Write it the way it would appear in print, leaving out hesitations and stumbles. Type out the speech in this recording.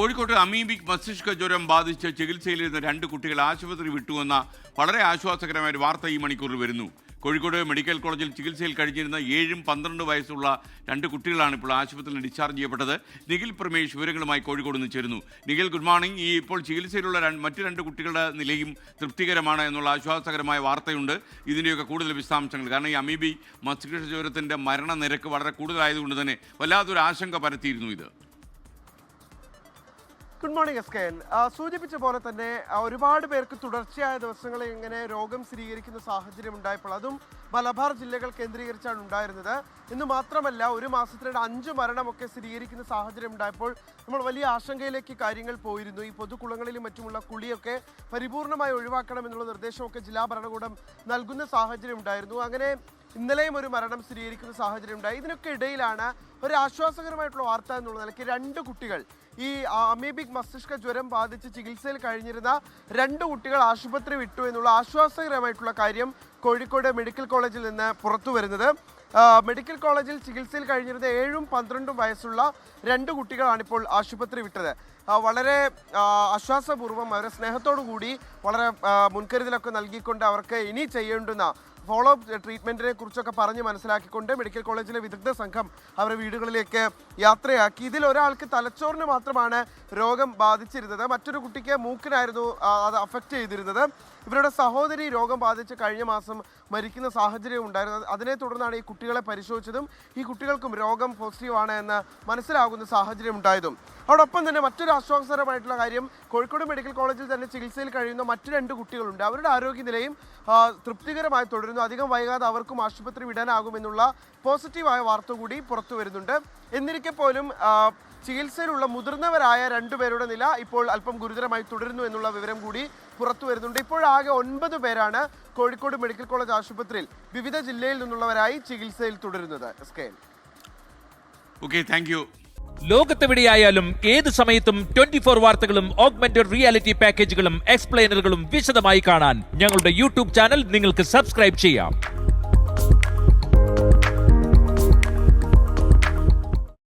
കോഴിക്കോട്ട് അമീബിക് മസ്തിഷ്ക ജ്വരം ബാധിച്ച് ചികിത്സയിലിരുന്ന 2 കുട്ടികൾ ആശുപത്രി വിട്ടുവന്ന വളരെ ആശ്വാസകരമായ ഒരു വാർത്ത ഈ മണിക്കൂറിൽ വരുന്നു. കോഴിക്കോട് മെഡിക്കൽ കോളേജിൽ ചികിത്സയിൽ കഴിഞ്ഞിരുന്ന 7ഉം 12 വയസ്സുള്ള 2 കുട്ടികളാണ് ഇപ്പോൾ ആശുപത്രിയിൽ ഡിസ്ചാർജ് ചെയ്യപ്പെട്ടത്. നിഖിൽ പ്രമേഷ് വിവരങ്ങളുമായി കോഴിക്കോട് നിന്ന് ചേരുന്നു. Nikhil, good morning. ഇപ്പോൾ ചികിത്സയിലുള്ള മറ്റു 2 കുട്ടികളുടെ നിലയും തൃപ്തികരമാണ് എന്നുള്ള ആശ്വാസകരമായ വാർത്തയുണ്ട്. ഇതിൻ്റെയൊക്കെ കൂടുതൽ വിശദാംശങ്ങൾ, കാരണം ഈ അമീബി മസ്തിഷ്ക ജ്വരത്തിൻ്റെ മരണനിരക്ക് വളരെ കൂടുതലായതുകൊണ്ട് തന്നെ വല്ലാത്തൊരു ആശങ്ക പരത്തിയിരുന്നു ഇത്. ഗുഡ് മോർണിംഗ് എസ്കേൻ. സൂചിപ്പിച്ച പോലെ തന്നെ ഒരുപാട് പേർക്ക് തുടർച്ചയായ ദിവസങ്ങളിൽ ഇങ്ങനെ രോഗം സ്ഥിരീകരിക്കുന്ന സാഹചര്യം ഉണ്ടായപ്പോൾ അതും മലബാർ ജില്ലകൾ കേന്ദ്രീകരിച്ചാണ് ഉണ്ടായിരുന്നത്. ഇന്ന് മാത്രമല്ല, ഒരു മാസത്തിനിടെ 5 മരണമൊക്കെ സ്ഥിരീകരിക്കുന്ന സാഹചര്യം ഉണ്ടായപ്പോൾ നമ്മൾ വലിയ ആശങ്കയിലേക്ക് കാര്യങ്ങൾ പോയിരുന്നു. ഈ പൊതുകുളങ്ങളിലും മറ്റുമുള്ള കുളിയൊക്കെ പരിപൂർണമായി ഒഴിവാക്കണം എന്നുള്ള നിർദ്ദേശമൊക്കെ ജില്ലാ ഭരണകൂടം നൽകുന്ന സാഹചര്യം ഉണ്ടായിരുന്നു. അങ്ങനെ ഇന്നലെയും ഒരു മരണം സ്ഥിരീകരിക്കുന്ന സാഹചര്യം ഉണ്ടായി. ഇതിനൊക്കെ ഇടയിലാണ് ഒരു ആശ്വാസകരമായിട്ടുള്ള വാർത്ത എന്നുള്ള നിലയ്ക്ക് 2 കുട്ടികൾ, ഈ അമീബിക് മസ്തിഷ്ക ജ്വരം ബാധിച്ച് ചികിത്സയിൽ കഴിഞ്ഞിരുന്ന 2 കുട്ടികൾ ആശുപത്രി വിട്ടു എന്നുള്ള ആശ്വാസകരമായിട്ടുള്ള കാര്യം കോഴിക്കോട് മെഡിക്കൽ കോളേജിൽ നിന്ന് പുറത്തു വരുന്നത്. മെഡിക്കൽ കോളേജിൽ ചികിത്സയിൽ കഴിഞ്ഞിരുന്ന 7ഉം 12ഉം വയസ്സുള്ള 2 കുട്ടികളാണിപ്പോൾ ആശുപത്രി വിട്ടത്. വളരെ ആശ്വാസപൂർവ്വം, അവരെ സ്നേഹത്തോടു കൂടി വളരെ മുൻകരുതലൊക്കെ നൽകിക്കൊണ്ട് അവർക്ക് ഇനി ചെയ്യേണ്ടുന്ന ഫോളോ അപ്പ് ട്രീറ്റ്മെൻറ്റിനെ കുറിച്ചൊക്കെ പറഞ്ഞ് മനസ്സിലാക്കിക്കൊണ്ട് മെഡിക്കൽ കോളേജിലെ വിദഗ്ധ സംഘം അവരുടെ വീടുകളിലേക്ക് യാത്രയാക്കി. ഇതിൽ ഒരാൾക്ക് തലച്ചോറിന് മാത്രമാണ് രോഗം ബാധിച്ചിരുന്നത്, മറ്റൊരു കുട്ടിക്ക് മൂക്കിനായിരുന്നു അത് അഫക്റ്റ് ചെയ്തിരുന്നത്. ഇവരുടെ സഹോദരി രോഗം ബാധിച്ച് കഴിഞ്ഞ മാസം മരിക്കുന്ന സാഹചര്യം ഉണ്ടായിരുന്നത്. അതിനെ തുടർന്നാണ് ഈ കുട്ടികളെ പരിശോധിച്ചതും ഈ കുട്ടികൾക്കും രോഗം പോസിറ്റീവാണ് എന്ന് മനസ്സിലാകുന്ന സാഹചര്യം ഉണ്ടായതും. അതോടൊപ്പം തന്നെ മറ്റൊരു ആശ്വാസകരമായിട്ടുള്ള കാര്യം, കോഴിക്കോട് മെഡിക്കൽ കോളേജിൽ തന്നെ ചികിത്സയിൽ കഴിയുന്ന മറ്റു 2 കുട്ടികളുണ്ട്. അവരുടെ ആരോഗ്യനിലയും തൃപ്തികരമായി തുടരുന്നു. അധികം വൈകാതെ അവർക്കും ആശുപത്രി വിടാനാകുമെന്നുള്ള പോസിറ്റീവായ വാർത്ത കൂടി പുറത്തു വരുന്നുണ്ട്. എന്നിരിക്കെ പോലും ചികിത്സയിലുള്ള മുതിർന്നവരായ 2 പേരുടെ നില ഇപ്പോൾ അല്പം ഗുരുതരമായി തുടരുന്നു എന്നുള്ള വിവരം കൂടി പുറത്തു വരുന്നുണ്ട്. ഇപ്പോഴാകെ 9 പേരാണ് കോഴിക്കോട് മെഡിക്കൽ കോളേജ് ആശുപത്രിയിൽ വിവിധ ജില്ലയിൽ നിന്നുള്ളവരായി ചികിത്സയിൽ തുടരുന്നത്. Okay, thank you. ലോകത്തെവിടെയായാലും ഏത് സമയത്തും 24 വാർത്തകളും ഓഗ്മെന്റഡ് റിയാലിറ്റി പാക്കേജുകളും എക്സ്പ്ലെയിനറുകളും വിശദമായി കാണാൻ ഞങ്ങളുടെ യൂട്യൂബ് ചാനൽ നിങ്ങൾക്ക് സബ്സ്ക്രൈബ് ചെയ്യാം.